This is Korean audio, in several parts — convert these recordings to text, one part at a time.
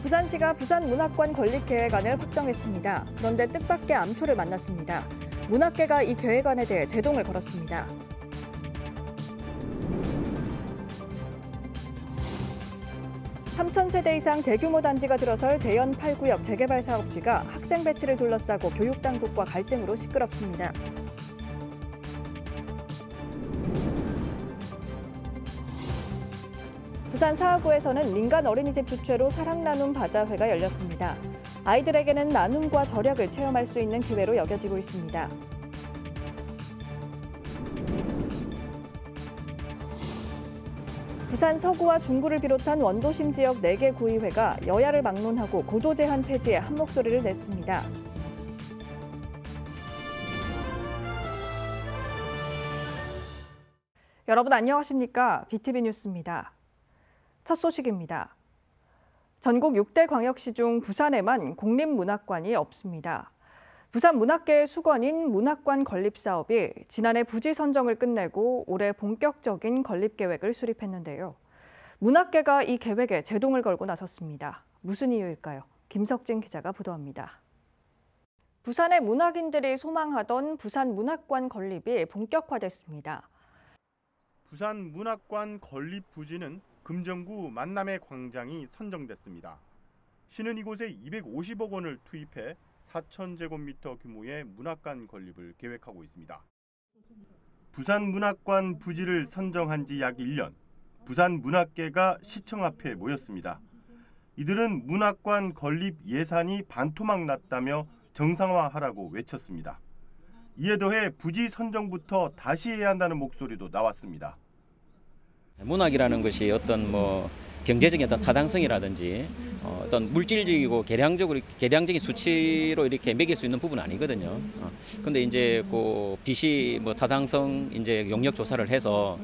부산시가 부산문학관 건립 계획안을 확정했습니다. 그런데 뜻밖의 암초를 만났습니다. 문학계가 이 계획안에 대해 제동을 걸었습니다. (3,000세대) 이상 대규모 단지가 들어설 대연 8구역 재개발 사업지가 학생 배치를 둘러싸고 교육당국과 갈등으로 시끄럽습니다. 부산 사하구에서는 민간 어린이집 주최로 사랑 나눔 바자회가 열렸습니다. 아이들에게는 나눔과 절약을 체험할 수 있는 기회로 여겨지고 있습니다. 부산 서구와 중구를 비롯한 원도심 지역 4개 구의회가 여야를 막론하고 고도 제한 폐지에 한 목소리를 냈습니다. 여러분 안녕하십니까? BTV 뉴스입니다. 첫 소식입니다. 전국 6대 광역시 중 부산에만 공립문학관이 없습니다. 부산 문학계의 수건인 문학관 건립 사업이 지난해 부지 선정을 끝내고 올해 본격적인 건립 계획을 수립했는데요. 문학계가 이 계획에 제동을 걸고 나섰습니다. 무슨 이유일까요? 김석진 기자가 보도합니다. 부산의 문학인들이 소망하던 부산 문학관 건립이 본격화됐습니다. 부산 문학관 건립 부지는 금정구 만남의 광장이 선정됐습니다. 시는 이곳에 250억 원을 투입해 4,000제곱미터 규모의 문학관 건립을 계획하고 있습니다. 부산 문학관 부지를 선정한 지 약 1년, 부산 문학계가 시청 앞에 모였습니다. 이들은 문학관 건립 예산이 반토막 났다며 정상화하라고 외쳤습니다. 이에 더해 부지 선정부터 다시 해야 한다는 목소리도 나왔습니다. 문학이라는 것이 어떤 경제적인 어떤 타당성이라든지 어떤 물질적이고 계량적인 수치로 이렇게 매길 수 있는 부분은 아니거든요. 근데 이제 그 빚이 타당성 이제 용역 조사를 해서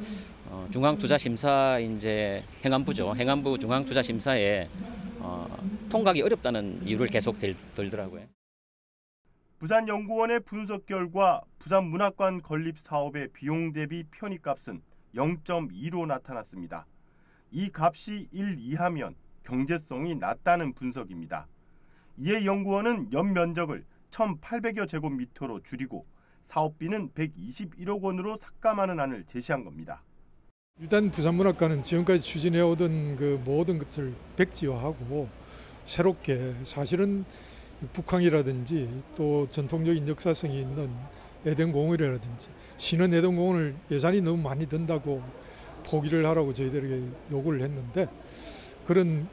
중앙투자심사 이제 행안부 중앙투자심사에 통과하기 어렵다는 이유를 계속 들더라고요. 부산연구원의 분석 결과 부산 문학관 건립 사업의 비용 대비 편의값은 0.2로 나타났습니다. 이 값이 1 이하면 경제성이 낮다는 분석입니다. 이에 연구원은 연면적을 1,800여 제곱미터로 줄이고 사업비는 121억 원으로 삭감하는 안을 제시한 겁니다. 일단 부산문학관은 지금까지 추진해오던 그 모든 것을 백지화하고 새롭게 사실은 북항이라든지 또 전통적인 역사성이 있는 에덴공원이라든지 신은 에덴공원을 예산이 너무 많이 든다고 포기를 하라고 저희들에게 요구를 했는데 그런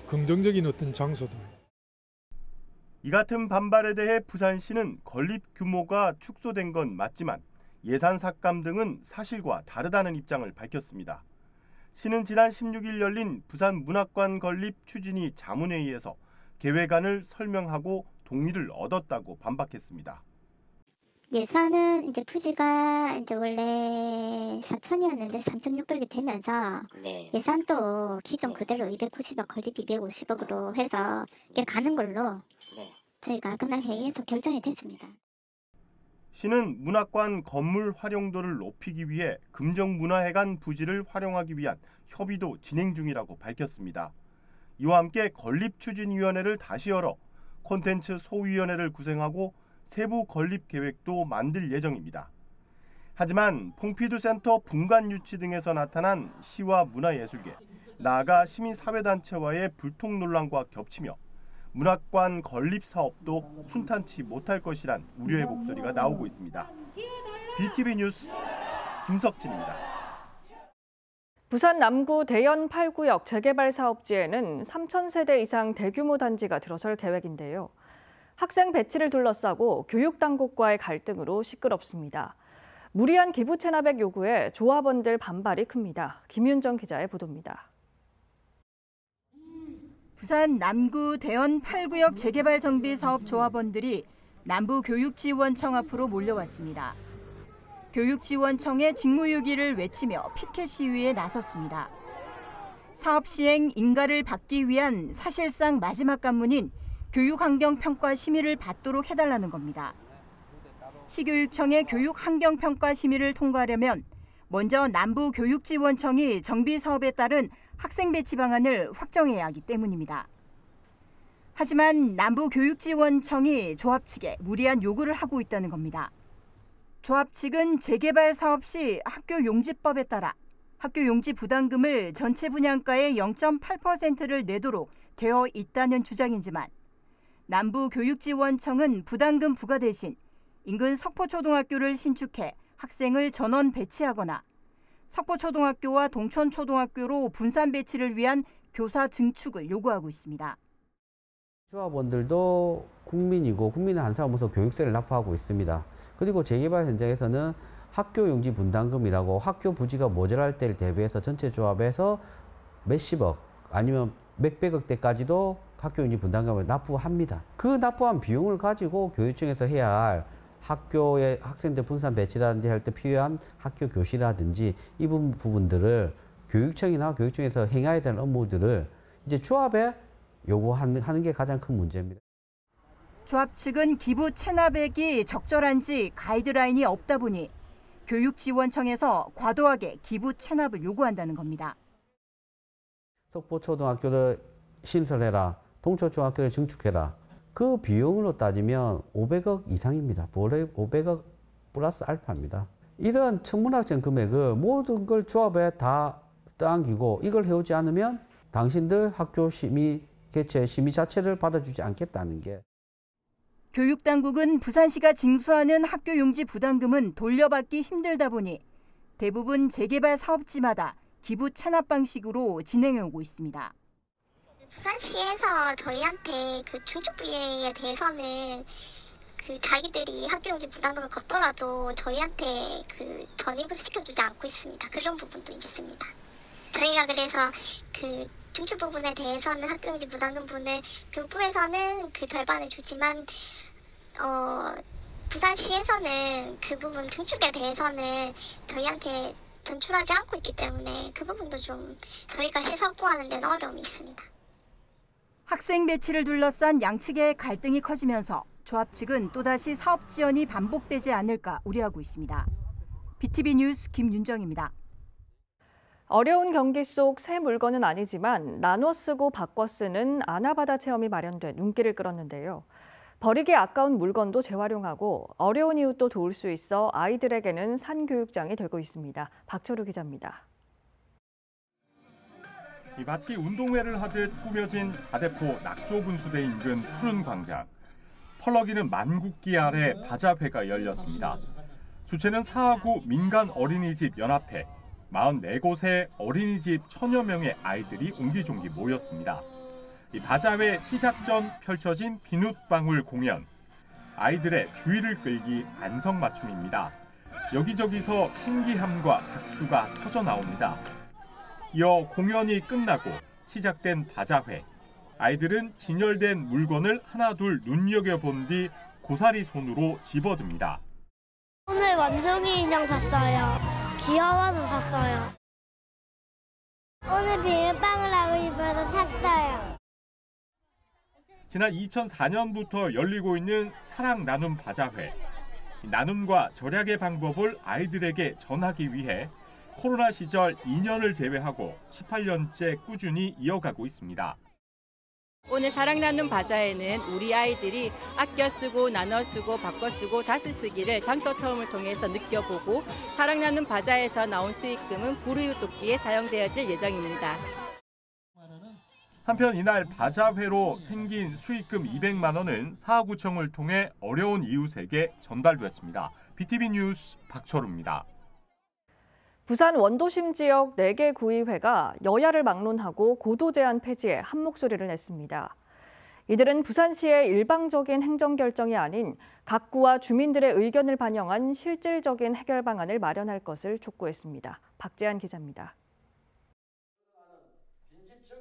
긍정적인 어떤 장소들. 이 같은 반발에 대해 부산시는 건립 규모가 축소된 건 맞지만 예산 삭감 등은 사실과 다르다는 입장을 밝혔습니다. 시는 지난 16일 열린 부산 문학관 건립 추진위 자문회의에서 계획안을 설명하고 동의를 얻었다고 반박했습니다. 예산은 이제 부지가 이제 원래 4,000이었는데 3,600이 되면서 예산도 기존 그대로 290억 건립 250억으로 해서 이게 가는 걸로 저희가 그날 회의에서 결정이 됐습니다. 시는 문학관 건물 활용도를 높이기 위해 금정문화회관 부지를 활용하기 위한 협의도 진행 중이라고 밝혔습니다. 이와 함께 건립추진위원회를 다시 열어 콘텐츠 소위원회를 구성하고 세부 건립 계획도 만들 예정입니다. 하지만 퐁피두 센터 분관 유치 등에서 나타난 시와 문화예술계, 나아가 시민사회단체와의 불통 논란과 겹치며 문학관 건립 사업도 순탄치 못할 것이란 우려의 목소리가 나오고 있습니다. BTV 뉴스 김석진입니다. 부산 남구 대연 8구역 재개발 사업지에는 3,000세대 이상 대규모 단지가 들어설 계획인데요. 학생 배치를 둘러싸고 교육당국과의 갈등으로 시끄럽습니다. 무리한 기부 체납액 요구에 조합원들 반발이 큽니다. 김윤정 기자의 보도입니다. 부산 남구 대연 8구역 재개발 정비 사업 조합원들이 남부교육지원청 앞으로 몰려왔습니다. 교육지원청의 직무유기를 외치며 피켓 시위에 나섰습니다. 사업 시행 인가를 받기 위한 사실상 마지막 관문인 교육환경평가 심의를 받도록 해달라는 겁니다. 시교육청의 교육환경평가 심의를 통과하려면 먼저 남부교육지원청이 정비 사업에 따른 학생 배치 방안을 확정해야 하기 때문입니다. 하지만 남부교육지원청이 조합 측에 무리한 요구를 하고 있다는 겁니다. 조합 측은 재개발 사업 시 학교 용지법에 따라 학교 용지 부담금을 전체 분양가의 0.8%를 내도록 되어 있다는 주장이지만 남부교육지원청은 부담금 부과 대신 인근 석포초등학교를 신축해 학생을 전원 배치하거나 석포초등학교와 동천초등학교로 분산 배치를 위한 교사 증축을 요구하고 있습니다. 조합원들도 국민이고 국민의 한 사람으로서 교육세를 납부하고 있습니다. 그리고 재개발 현장에서는 학교 용지 분담금이라고 학교 부지가 모자랄 때를 대비해서 전체 조합에서 몇십억 아니면 몇백억대까지도 학교 용지 분담금을 납부합니다. 그 납부한 비용을 가지고 교육청에서 해야 할 학교에 학생들 분산 배치라든지 할 때 필요한 학교 교실이라든지 이 부분들을 교육청이나 교육청에서 행해야 되는 업무들을 이제 조합에 요구하는 게 가장 큰 문제입니다. 조합 측은 기부 체납액이 적절한지 가이드라인이 없다 보니 교육지원청에서 과도하게 기부 체납을 요구한다는 겁니다. 석포초등학교를 신설해라, 동천초등학교를 증축해라. 그 비용으로 따지면 500억 이상입니다. 500억 플러스 알파입니다. 이런 천문학적 금액을 모든 걸 조합에 다 떠안기고 이걸 해오지 않으면 당신들 학교 심의 개최 심의 자체를 받아주지 않겠다는 게. 교육당국은 부산시가 징수하는 학교 용지 부담금은 돌려받기 힘들다 보니 대부분 재개발 사업지마다 기부 체납 방식으로 진행해오고 있습니다. 부산시에서 저희한테 그 증축비에 대해서는 그 자기들이 학교 용지 부담금을 걷더라도 저희한테 그 전입을 시켜주지 않고 있습니다. 그런 부분도 있습니다. 저희가 그래서 그 증축 부분에 대해서는 학교 용지 부담금 부분을 교부에서는 그 절반을 주지만 부산시에서는 그 부분 증축에 대해서는 저희한테 전출하지 않고 있기 때문에 그 부분도 좀 저희가 시 확보하는 데는 어려움이 있습니다. 학생 배치를 둘러싼 양측의 갈등이 커지면서 조합 측은 또다시 사업 지연이 반복되지 않을까 우려하고 있습니다. BTV 뉴스 김윤정입니다. 어려운 경기 속 새 물건은 아니지만 나눠 쓰고 바꿔 쓰는 아나바다 체험이 마련돼 눈길을 끌었는데요. 버리기 아까운 물건도 재활용하고 어려운 이웃도 도울 수 있어 아이들에게는 산교육장이 되고 있습니다. 박철우 기자입니다. 마치 운동회를 하듯 꾸며진 다대포 낙조분수대 인근 푸른 광장. 펄럭이는 만국기 아래 바자회가 열렸습니다. 주최는 사하구 민간 어린이집 연합회. 44곳의 어린이집 천여 명의 아이들이 옹기종기 모였습니다. 이 바자회 시작 전 펼쳐진 비눗방울 공연. 아이들의 주의를 끌기 안성맞춤입니다. 여기저기서 신기함과 박수가 터져 나옵니다. 이어 공연이 끝나고 시작된 바자회. 아이들은 진열된 물건을 하나둘 눈여겨본 뒤 고사리 손으로 집어듭니다. 오늘 원숭이 인형 샀어요. 귀여워서 샀어요. 오늘 비눗방울하고 싶어서 샀어요. 지난 2004년부터 열리고 있는 사랑 나눔 바자회. 나눔과 절약의 방법을 아이들에게 전하기 위해 코로나 시절 2년을 제외하고 18년째 꾸준히 이어가고 있습니다. 오늘 사랑 나눔 바자회는 우리 아이들이 아껴 쓰고 나눠 쓰고 바꿔 쓰고 다시 쓰기를 장터 체험을 통해서 느껴보고 사랑 나눔 바자회에서 나온 수익금은 불우이웃 돕기에 사용되어질 예정입니다. 한편 이날 바자회로 생긴 수익금 200만 원은 사하구청을 통해 어려운 이웃에게 전달됐습니다. BTV 뉴스 박철우입니다. 부산 원도심 지역 4개 구의회가 여야를 막론하고 고도 제한 폐지에 한 목소리를 냈습니다. 이들은 부산시의 일방적인 행정결정이 아닌 각 구와 주민들의 의견을 반영한 실질적인 해결 방안을 마련할 것을 촉구했습니다. 박재한 기자입니다.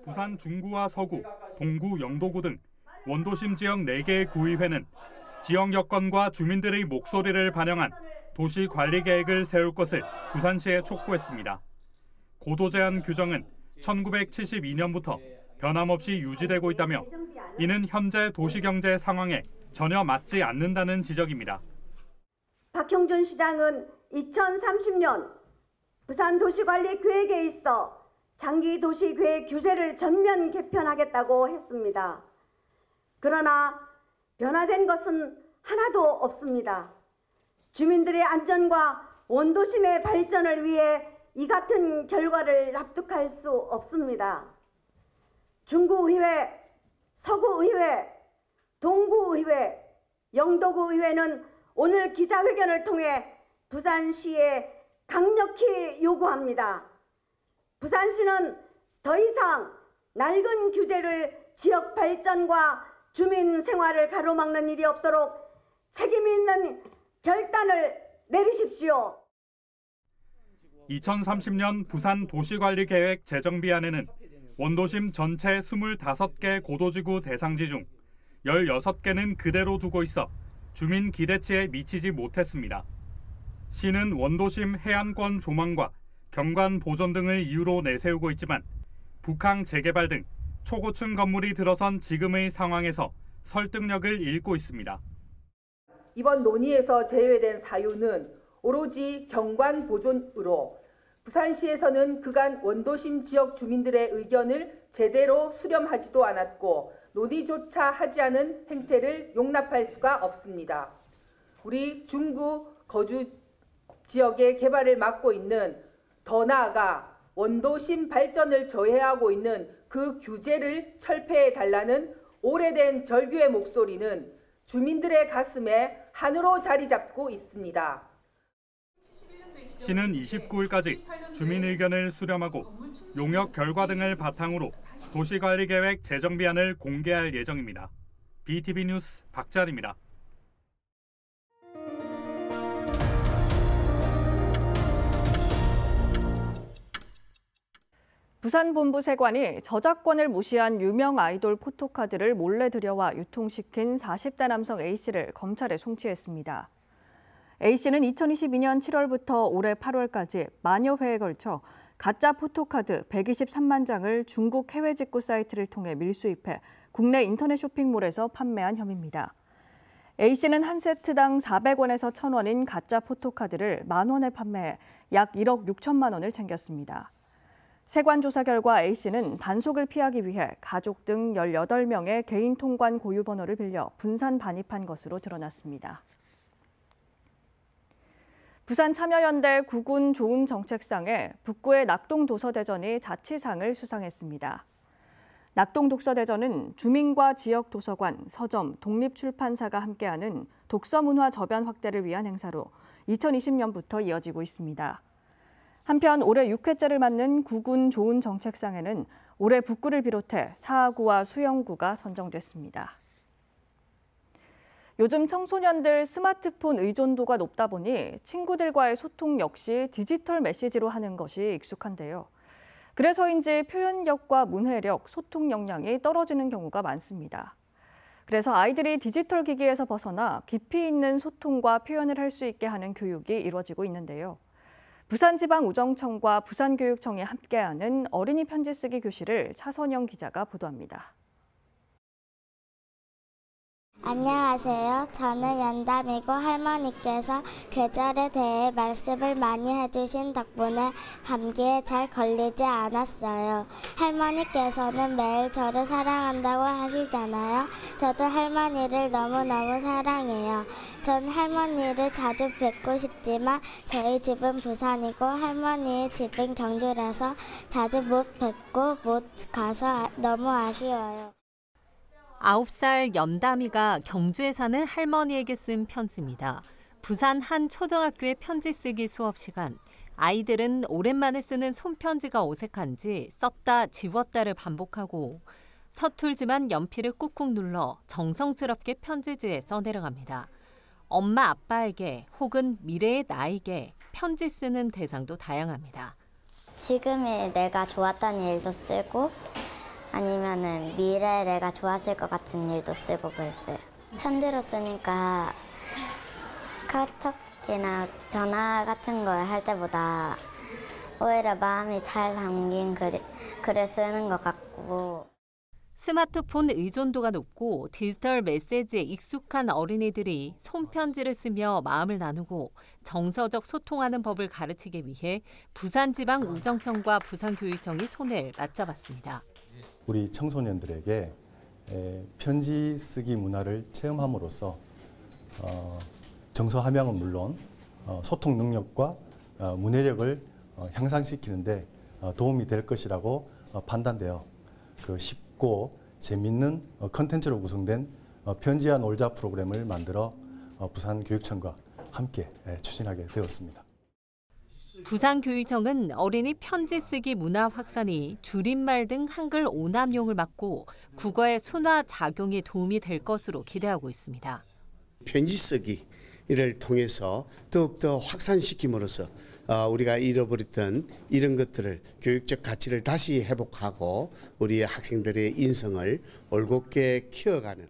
부산 중구와 서구, 동구, 영도구 등 원도심 지역 4개의 구의회는 지역 여건과 주민들의 목소리를 반영한 도시 관리 계획을 세울 것을 부산시에 촉구했습니다. 고도 제한 규정은 1972년부터 변함없이 유지되고 있다며 이는 현재 도시경제 상황에 전혀 맞지 않는다는 지적입니다. 박형준 시장은 2030년 부산 도시관리 계획에 있어 장기 도시계획 규제를 전면 개편하겠다고 했습니다. 그러나 변화된 것은 하나도 없습니다. 주민들의 안전과 원도심의 발전을 위해 이 같은 결과를 납득할 수 없습니다. 중구의회, 서구의회, 동구의회, 영도구의회는 오늘 기자회견을 통해 부산시에 강력히 요구합니다. 부산시는 더 이상 낡은 규제를 지역 발전과 주민 생활을 가로막는 일이 없도록 책임 있는 결단을 내리십시오. 2030년 부산 도시관리계획 재정비안에는 원도심 전체 25개 고도지구 대상지 중 16개는 그대로 두고 있어 주민 기대치에 미치지 못했습니다. 시는 원도심 해안권 조망과 경관 보존 등을 이유로 내세우고 있지만 북항 재개발 등 초고층 건물이 들어선 지금의 상황에서 설득력을 잃고 있습니다. 이번 논의에서 제외된 사유는 오로지 경관 보존으로 부산시에서는 그간 원도심 지역 주민들의 의견을 제대로 수렴하지도 않았고 논의조차 하지 않은 행태를 용납할 수가 없습니다. 우리 중구 거주 지역의 개발을 막고 있는, 더 나아가 원도심 발전을 저해하고 있는 그 규제를 철폐해달라는 오래된 절규의 목소리는 주민들의 가슴에 한으로 자리 잡고 있습니다. 시는 29일까지 주민 의견을 수렴하고 용역 결과 등을 바탕으로 도시관리계획 재정비안을 공개할 예정입니다. BTV 뉴스 박재환입니다. 부산본부세관이 저작권을 무시한 유명 아이돌 포토카드를 몰래 들여와 유통시킨 40대 남성 A씨를 검찰에 송치했습니다. A씨는 2022년 7월부터 올해 8월까지 만여 회에 걸쳐 가짜 포토카드 123만 장을 중국 해외 직구 사이트를 통해 밀수입해 국내 인터넷 쇼핑몰에서 판매한 혐의입니다. A씨는 한 세트당 400원에서 1,000원인 가짜 포토카드를 만원에 판매해 약 1억 6천만 원을 챙겼습니다. 세관 조사 결과 A씨는 단속을 피하기 위해 가족 등 18명의 개인 통관 고유 번호를 빌려 분산 반입한 것으로 드러났습니다. 부산 참여연대 구군 좋은 정책상에 북구의 낙동도서대전이 자치상을 수상했습니다. 낙동독서대전은 주민과 지역 도서관, 서점, 독립출판사가 함께하는 독서문화 저변 확대를 위한 행사로 2020년부터 이어지고 있습니다. 한편 올해 6회째를 맞는 구군 좋은 정책상에는 올해 북구를 비롯해 사하구와 수영구가 선정됐습니다. 요즘 청소년들 스마트폰 의존도가 높다 보니 친구들과의 소통 역시 디지털 메시지로 하는 것이 익숙한데요. 그래서인지 표현력과 문해력, 소통 역량이 떨어지는 경우가 많습니다. 그래서 아이들이 디지털 기기에서 벗어나 깊이 있는 소통과 표현을 할 수 있게 하는 교육이 이루어지고 있는데요. 부산지방우정청과 부산교육청이 함께하는 어린이 편지 쓰기 교실을 차선영 기자가 보도합니다. 안녕하세요. 저는 연담이고 할머니께서 계절에 대해 말씀을 많이 해주신 덕분에 감기에 잘 걸리지 않았어요. 할머니께서는 매일 저를 사랑한다고 하시잖아요. 저도 할머니를 너무너무 사랑해요. 전 할머니를 자주 뵙고 싶지만 저희 집은 부산이고 할머니의 집은 경주라서 자주 못 뵙고 못 가서 너무 아쉬워요. 9살 연담이가 경주에 사는 할머니에게 쓴 편지입니다. 부산 한 초등학교의 편지 쓰기 수업 시간. 아이들은 오랜만에 쓰는 손편지가 어색한지 썼다 지웠다를 반복하고 서툴지만 연필을 꾹꾹 눌러 정성스럽게 편지지에 써내려갑니다. 엄마 아빠에게 혹은 미래의 나에게 편지 쓰는 대상도 다양합니다. 지금의 내가 좋았던 일도 쓰고 아니면은 미래에 내가 좋았을 것 같은 일도 쓰고 그랬어요. 편지로 쓰니까 카톡이나 전화 같은 걸 할 때보다 오히려 마음이 잘 담긴 글을 쓰는 것 같고. 스마트폰 의존도가 높고 디지털 메시지에 익숙한 어린이들이 손편지를 쓰며 마음을 나누고 정서적 소통하는 법을 가르치기 위해 부산지방우정청과 부산교육청이 손을 맞잡았습니다. 우리 청소년들에게 편지 쓰기 문화를 체험함으로써 정서 함양은 물론 소통 능력과 문해력을 향상시키는 데 도움이 될 것이라고 판단되어 쉽고 재미있는 컨텐츠로 구성된 편지와 놀자 프로그램을 만들어 부산교육청과 함께 추진하게 되었습니다. 부산교육청은 어린이 편지 쓰기 문화 확산이 줄임말 등 한글 오남용을 막고 국어의 순화 작용에 도움이 될 것으로 기대하고 있습니다. 편지 쓰기를 통해서 더욱더 확산시킴으로써 우리가 잃어버렸던 이런 것들을 교육적 가치를 다시 회복하고 우리 학생들의 인성을 올곧게 키워가는.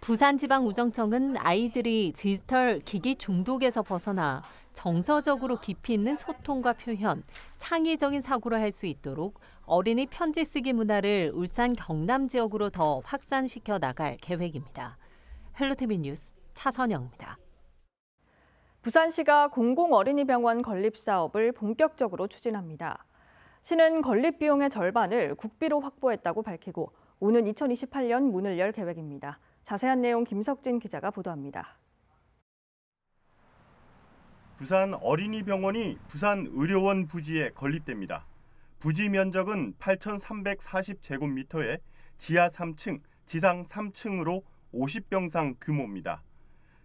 부산지방우정청은 아이들이 디지털 기기 중독에서 벗어나 정서적으로 깊이 있는 소통과 표현, 창의적인 사고를 할 수 있도록 어린이 편지 쓰기 문화를 울산 경남 지역으로 더 확산시켜 나갈 계획입니다. 헬로티비 뉴스 차선영입니다. 부산시가 공공어린이병원 건립 사업을 본격적으로 추진합니다. 시는 건립 비용의 절반을 국비로 확보했다고 밝히고 오는 2028년 문을 열 계획입니다. 자세한 내용 김석진 기자가 보도합니다. 부산 어린이병원이 부산의료원 부지에 건립됩니다. 부지 면적은 8,340제곱미터에 지하 3층, 지상 3층으로 50병상 규모입니다.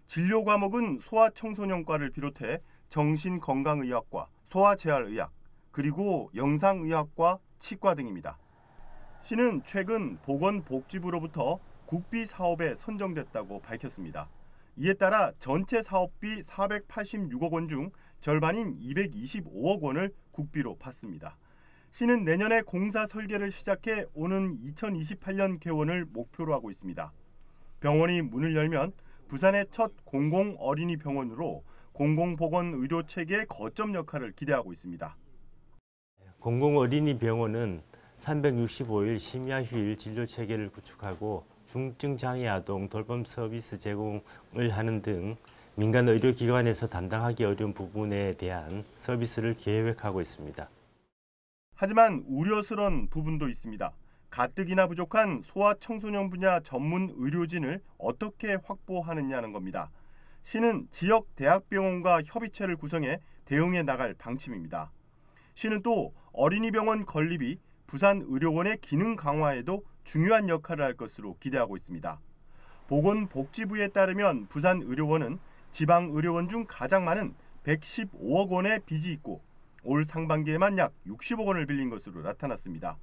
진료 과목은 소아청소년과를 비롯해 정신건강의학과, 소아재활의학, 그리고 영상의학과, 치과 등입니다. 시는 최근 보건복지부로부터 국비 사업에 선정됐다고 밝혔습니다. 이에 따라 전체 사업비 486억 원 중 절반인 225억 원을 국비로 받습니다. 시는 내년에 공사 설계를 시작해 오는 2028년 개원을 목표로 하고 있습니다. 병원이 문을 열면 부산의 첫 공공어린이병원으로 공공보건의료체계의 거점 역할을 기대하고 있습니다. 공공어린이병원은 365일 심야휴일 진료체계를 구축하고 중증장애 아동 돌봄 서비스 제공을 하는 등 민간 의료기관에서 담당하기 어려운 부분에 대한 서비스를 계획하고 있습니다. 하지만 우려스러운 부분도 있습니다. 가뜩이나 부족한 소아청소년 분야 전문 의료진을 어떻게 확보하느냐는 겁니다. 시는 지역 대학병원과 협의체를 구성해 대응해 나갈 방침입니다. 시는 또 어린이병원 건립이 부산의료원의 기능 강화에도 중요한 역할을 할 것으로 기대하고 있습니다. 보건복지부에 따르면 부산의료원은 지방의료원 중 가장 많은 115억 원의 빚이 있고 올 상반기에만 약 60억 원을 빌린 것으로 나타났습니다.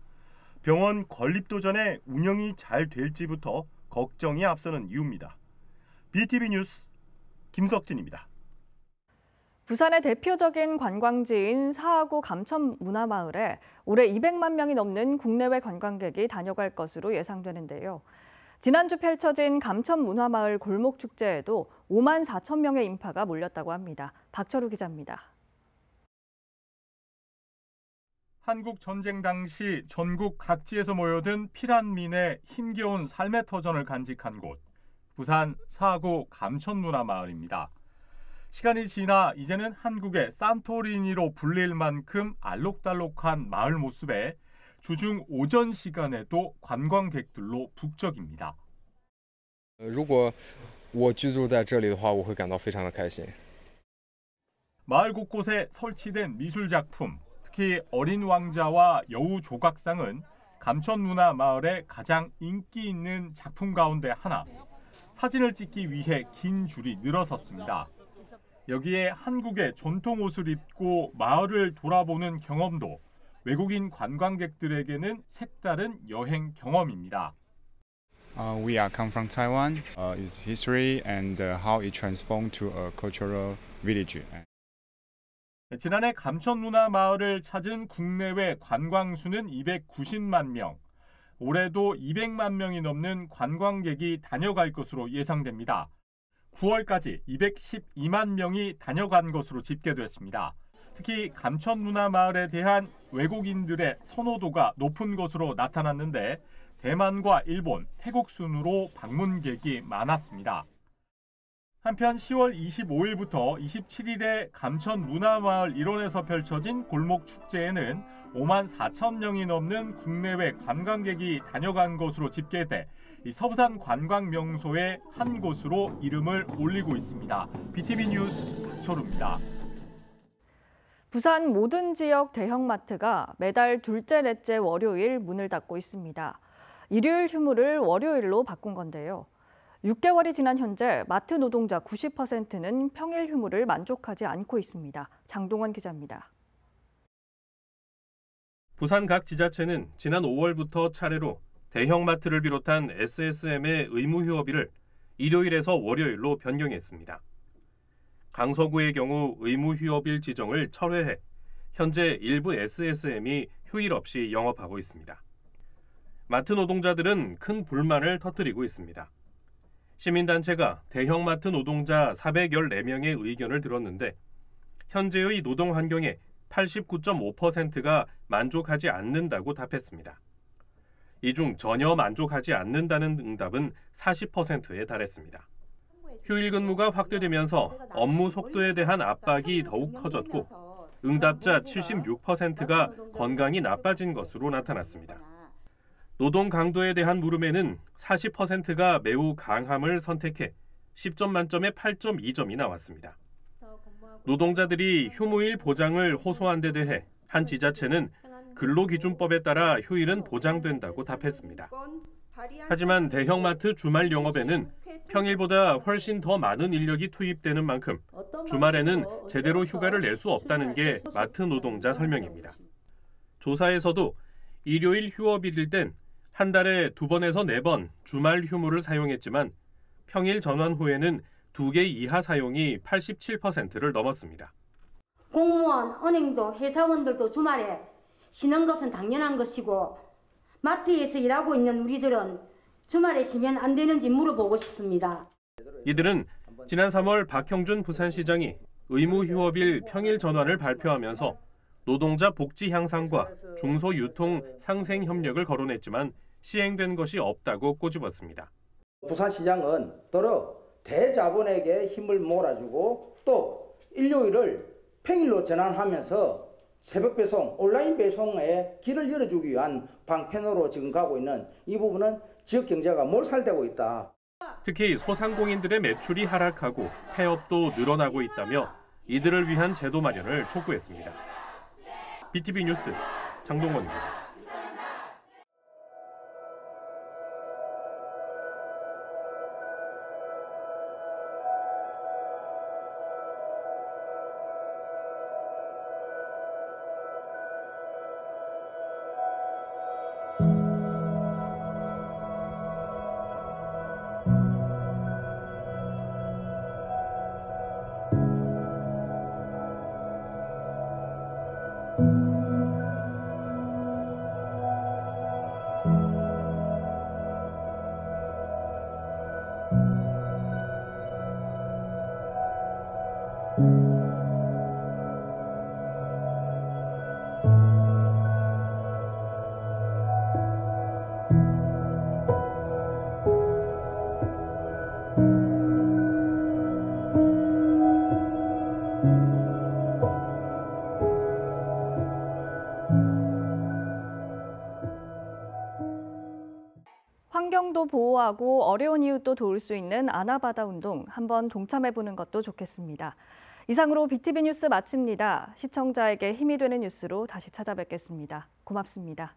병원 건립도 전에 운영이 잘 될지부터 걱정이 앞서는 이유입니다. BTV 뉴스 김석진입니다. 부산의 대표적인 관광지인 사하구 감천문화마을에 올해 200만 명이 넘는 국내외 관광객이 다녀갈 것으로 예상되는데요. 지난주 펼쳐진 감천문화마을 골목축제에도 5만 4천 명의 인파가 몰렸다고 합니다. 박철우 기자입니다. 한국 전쟁 당시 전국 각지에서 모여든 피란민의 힘겨운 삶의 터전을 간직한 곳, 부산 사하구 감천문화마을입니다. 시간이 지나 이제는 한국의 산토리니로 불릴 만큼 알록달록한 마을 모습에 주중 오전 시간에도 관광객들로 북적입니다. 如果我居住在这里的话，我会感到非常的开心。 마을 곳곳에 설치된 미술 작품, 특히 어린 왕자와 여우 조각상은 감천문화마을의 가장 인기 있는 작품 가운데 하나. 사진을 찍기 위해 긴 줄이 늘어섰습니다. 여기에 한국의 전통 옷을 입고 마을을 돌아보는 경험도 외국인 관광객들에게는 색다른 여행 경험입니다. We are come from Taiwan. Its history and how it transformed to a cultural village. 지난해 감천문화마을을 찾은 국내외 관광수는 290만 명. 올해도 200만 명이 넘는 관광객이 다녀갈 것으로 예상됩니다. 9월까지 212만 명이 다녀간 것으로 집계됐습니다. 특히 감천문화마을에 대한 외국인들의 선호도가 높은 것으로 나타났는데 대만과 일본, 태국 순으로 방문객이 많았습니다. 한편 10월 25일부터 27일에 감천 문화마을 일원에서 펼쳐진 골목 축제에는 5만 4천 명이 넘는 국내외 관광객이 다녀간 것으로 집계돼 이 서부산 관광 명소의 한 곳으로 이름을 올리고 있습니다. BTV 뉴스 박철우입니다. 부산 모든 지역 대형마트가 매달 둘째, 넷째 월요일 문을 닫고 있습니다. 일요일 휴무를 월요일로 바꾼 건데요. 6개월이 지난 현재 마트 노동자 90%는 평일 휴무를 만족하지 않고 있습니다. 장동원 기자입니다. 부산 각 지자체는 지난 5월부터 차례로 대형마트를 비롯한 SSM의 의무 휴업일을 일요일에서 월요일로 변경했습니다. 강서구의 경우 의무 휴업일 지정을 철회해 현재 일부 SSM이 휴일 없이 영업하고 있습니다. 마트 노동자들은 큰 불만을 터뜨리고 있습니다. 시민단체가 대형마트 노동자 414명의 의견을 들었는데 현재의 노동 환경에 89.5%가 만족하지 않는다고 답했습니다. 이 중 전혀 만족하지 않는다는 응답은 40%에 달했습니다. 휴일 근무가 확대되면서 업무 속도에 대한 압박이 더욱 커졌고 응답자 76%가 건강이 나빠진 것으로 나타났습니다. 노동 강도에 대한 물음에는 40%가 매우 강함을 선택해 10점 만점에 8.2점이 나왔습니다. 노동자들이 휴무일 보장을 호소한 데 대해 한 지자체는 근로기준법에 따라 휴일은 보장된다고 답했습니다. 하지만 대형마트 주말 영업에는 평일보다 훨씬 더 많은 인력이 투입되는 만큼 주말에는 제대로 휴가를 낼 수 없다는 게 마트 노동자 설명입니다. 조사에서도 일요일 휴업일일 땐 한 달에 2번에서 4번 주말 휴무를 사용했지만 평일 전환 후에는 2개 이하 사용이 87%를 넘었습니다. 공무원, 은행도 회사원들도 주말에 쉬는 것은 당연한 것이고 마트에서 일하고 있는 우리들은 주말에 쉬면 안 되는지 물어보고 싶습니다. 이들은 지난 3월 박형준 부산시장이 의무 휴업일 평일 전환을 발표하면서 노동자 복지 향상과 중소유통 상생 협력을 거론했지만 시행된 것이 없다고 꼬집었습니다. 부산시장은 더러 대자본에게 힘을 몰아주고 또 일요일을 평일로 전환하면서 새벽 배송, 온라인 배송에 길을 열어주기 위한 방편으로 지금 가고 있는 이 부분은 지역 경제가 몰살되고 있다. 특히 소상공인들의 매출이 하락하고 폐업도 늘어나고 있다며 이들을 위한 제도 마련을 촉구했습니다. BTV 뉴스 장동원입니다. 환경도 보호하고 어려운 이웃도 도울 수 있는 아나바다 운동 한번 동참해보는 것도 좋겠습니다. 이상으로 BTV 뉴스 마칩니다. 시청자에게 힘이 되는 뉴스로 다시 찾아뵙겠습니다. 고맙습니다.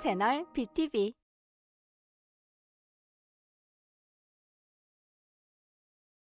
채널 BTV